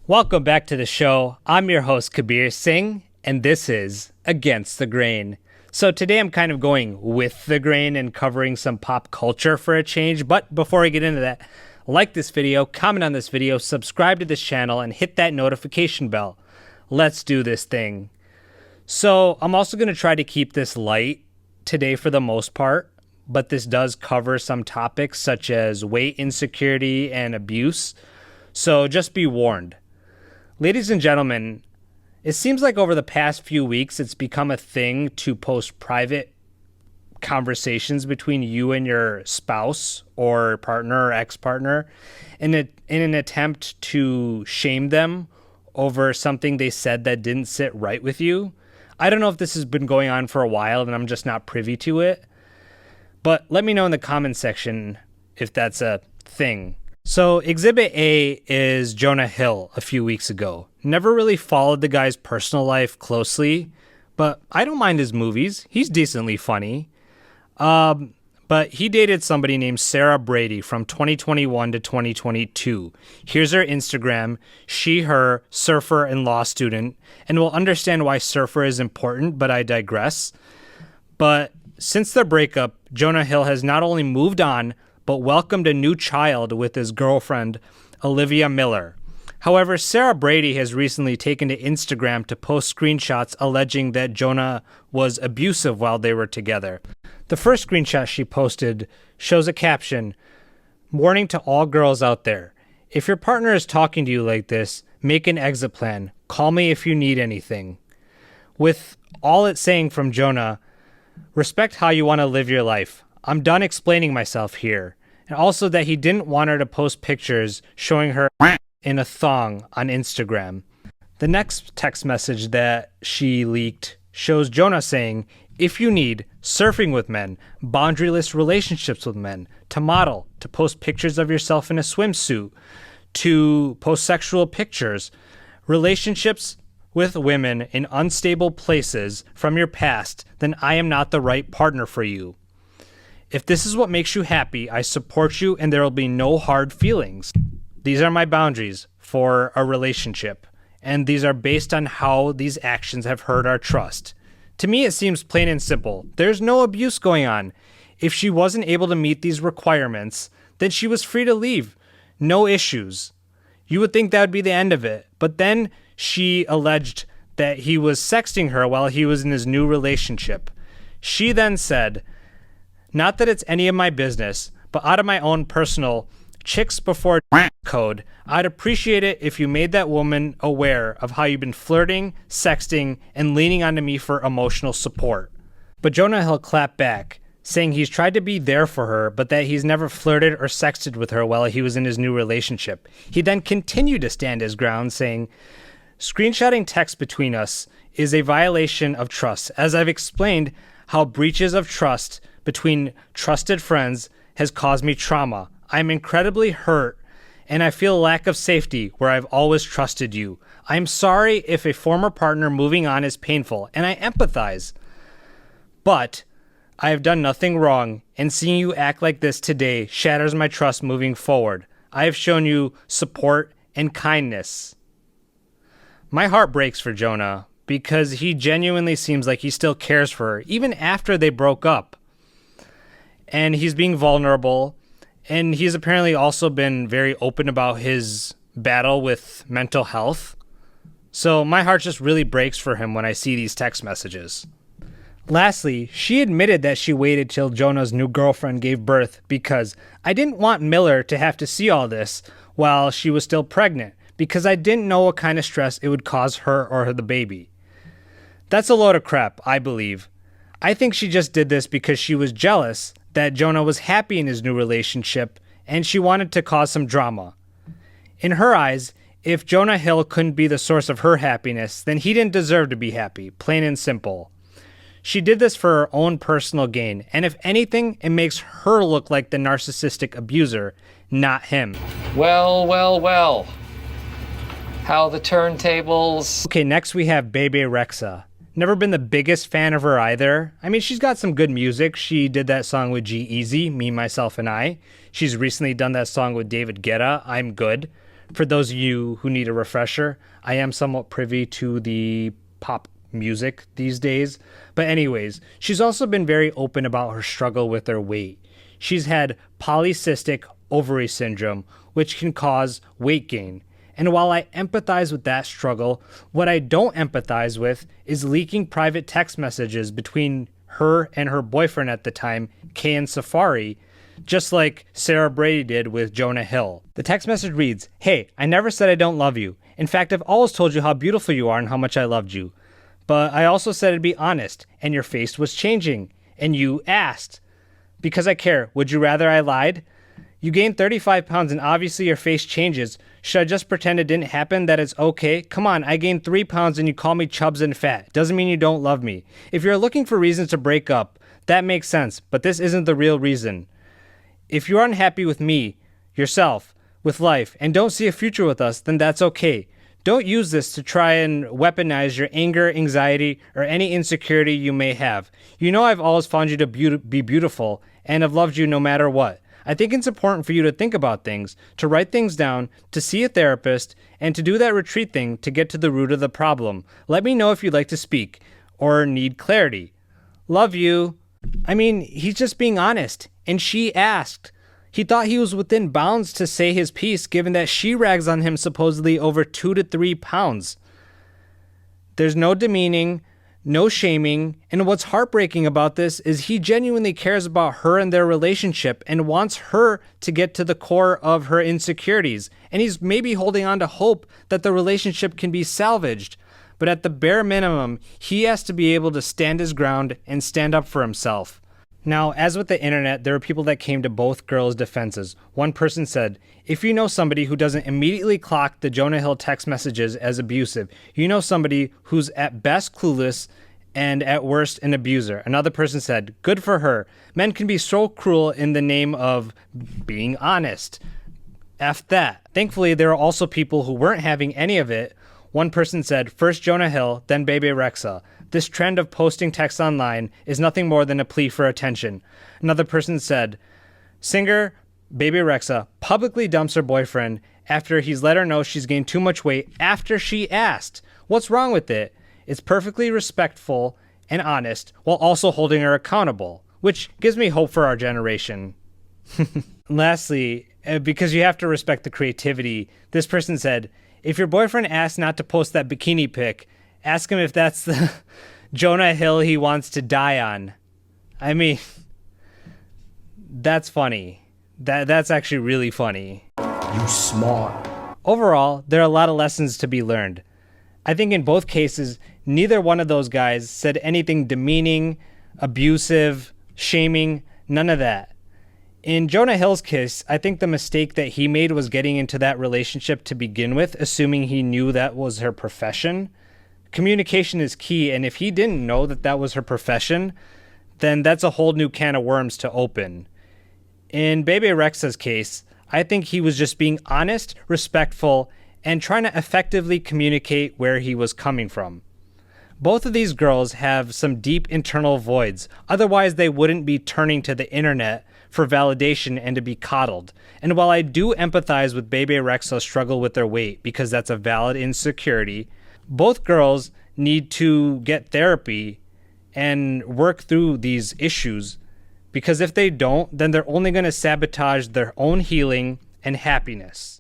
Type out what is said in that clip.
Welcome back to the show. I'm your host, Kabir Singh, and this is Against the Grain. So today I'm kind of going with the grain and covering some pop culture for a change. But before I get into that, like this video, comment on this video, subscribe to this channel, and hit that notification bell. Let's do this thing. So I'm also going to try to keep this light today for the most part, but this does cover some topics such as weight insecurity and abuse. So just be warned. Ladies and gentlemen, it seems like over the past few weeks, it's become a thing to post private conversations between you and your spouse or partner or ex-partner in an attempt to shame them over something they said that didn't sit right with you. I don't know if this has been going on for a while and I'm just not privy to it, but let me know in the comments section if that's a thing. So Exhibit A is Jonah Hill a few weeks ago. Never really followed the guy's personal life closely, but I don't mind his movies. He's decently funny. But he dated somebody named Sarah Brady from 2021 to 2022. Here's her Instagram, she, her, surfer and law student, and we'll understand why surfer is important, but I digress. But since their breakup, Jonah Hill has not only moved on, but welcomed a new child with his girlfriend, Olivia Miller. However, Sarah Brady has recently taken to Instagram to post screenshots alleging that Jonah was abusive while they were together. The first screenshot she posted shows a caption, "Warning to all girls out there. If your partner is talking to you like this, make an exit plan. Call me if you need anything." With all it's saying from Jonah, respect how you want to live your life. I'm done explaining myself here. And also that he didn't want her to post pictures showing her in a thong on Instagram. The next text message that she leaked shows Jonah saying, "If you need surfing with men, boundaryless relationships with men, to model, to post pictures of yourself in a swimsuit, to post sexual pictures, relationships with women in unstable places from your past, then I am not the right partner for you. If this is what makes you happy, I support you and there will be no hard feelings. These are my boundaries for a relationship, and these are based on how these actions have hurt our trust." To me, it seems plain and simple. There's no abuse going on. If she wasn't able to meet these requirements, then she was free to leave. No issues. You would think that would be the end of it. But then she alleged that he was sexting her while he was in his new relationship. She then said, "Not that it's any of my business, but out of my own personal chicks before code, I'd appreciate it if you made that woman aware of how you've been flirting, sexting, and leaning onto me for emotional support." But Jonah Hill clapped back, saying he's tried to be there for her, but that he's never flirted or sexted with her while he was in his new relationship. He then continued to stand his ground, saying, "Screenshotting text between us is a violation of trust, as I've explained how breaches of trust between trusted friends has caused me trauma. I'm incredibly hurt, and I feel a lack of safety where I've always trusted you. I'm sorry if a former partner moving on is painful, and I empathize. But I have done nothing wrong, and seeing you act like this today shatters my trust moving forward. I have shown you support and kindness." My heart breaks for Jonah, because he genuinely seems like he still cares for her, even after they broke up. And he's being vulnerable. And he's apparently also been very open about his battle with mental health. So my heart just really breaks for him when I see these text messages. Lastly, she admitted that she waited till Jonah's new girlfriend gave birth because "I didn't want Miller to have to see all this while she was still pregnant because I didn't know what kind of stress it would cause her or the baby." That's a load of crap, I believe. I think she just did this because she was jealous that Jonah was happy in his new relationship and she wanted to cause some drama. In her eyes, if Jonah Hill couldn't be the source of her happiness, then he didn't deserve to be happy, plain and simple. She did this for her own personal gain, and if anything, it makes her look like the narcissistic abuser, not him. Well. How the turntables. Okay, next we have Bebe Rexha. Never been the biggest fan of her either. I mean, she's got some good music. She did that song with G-Eazy, Me, Myself, and I. She's recently done that song with David Guetta, I'm Good. For those of you who need a refresher, I am somewhat privy to the pop music these days. But anyways, she's also been very open about her struggle with her weight. She's had polycystic ovary syndrome, which can cause weight gain. And while I empathize with that struggle, what I don't empathize with is leaking private text messages between her and her boyfriend at the time, Kay and Safari, just like Sarah Brady did with Jonah Hill. The text message reads, "Hey, I never said I don't love you. In fact, I've always told you how beautiful you are and how much I loved you. But I also said I'd be honest, and your face was changing. And you asked. Because I care, would you rather I lied? You gained 35 pounds and obviously your face changes. Should I just pretend it didn't happen, that it's okay? Come on, I gained 3 pounds and you call me chubs and fat. Doesn't mean you don't love me. If you're looking for reasons to break up, that makes sense, but this isn't the real reason. If you're unhappy with me, yourself, with life, and don't see a future with us, then that's okay. Don't use this to try and weaponize your anger, anxiety, or any insecurity you may have. You know I've always found you to be beautiful and have loved you no matter what. I think it's important for you to think about things, to write things down, to see a therapist, and to do that retreat thing to get to the root of the problem. Let me know if you'd like to speak or need clarity. Love you." I mean, he's just being honest, and she asked. He thought he was within bounds to say his piece, given that she rags on him supposedly over 2 to 3 pounds. There's no demeaning, no shaming, and what's heartbreaking about this is he genuinely cares about her and their relationship and wants her to get to the core of her insecurities, and he's maybe holding on to hope that the relationship can be salvaged. But at the bare minimum, he has to be able to stand his ground and stand up for himself. Now, as with the internet, there were people that came to both girls' defenses. One person said, "If you know somebody who doesn't immediately clock the Jonah Hill text messages as abusive, you know somebody who's at best clueless and at worst an abuser." Another person said, "Good for her. Men can be so cruel in the name of being honest. F that." Thankfully, there are also people who weren't having any of it. One person said, "First Jonah Hill, then Bebe Rexha. This trend of posting text online is nothing more than a plea for attention." Another person said, "Singer Bebe Rexha publicly dumps her boyfriend after he's let her know she's gained too much weight after she asked. What's wrong with it? It's perfectly respectful and honest while also holding her accountable," which gives me hope for our generation. Lastly, because you have to respect the creativity, this person said, "If your boyfriend asks not to post that bikini pic, ask him if that's the Jonah Hill he wants to die on." I mean, that's funny. That's actually really funny. You smart. Overall, there are a lot of lessons to be learned. I think in both cases, neither one of those guys said anything demeaning, abusive, shaming, none of that. In Jonah Hill's case, I think the mistake that he made was getting into that relationship to begin with, assuming he knew that was her profession. Communication is key, and if he didn't know that that was her profession, then that's a whole new can of worms to open. In Bebe Rexha's case, I think he was just being honest, respectful, and trying to effectively communicate where he was coming from. Both of these girls have some deep internal voids, otherwise they wouldn't be turning to the internet for validation and to be coddled. And while I do empathize with Bebe Rexha's struggle with their weight, because that's a valid insecurity, both girls need to get therapy and work through these issues, because if they don't, then they're only going to sabotage their own healing and happiness.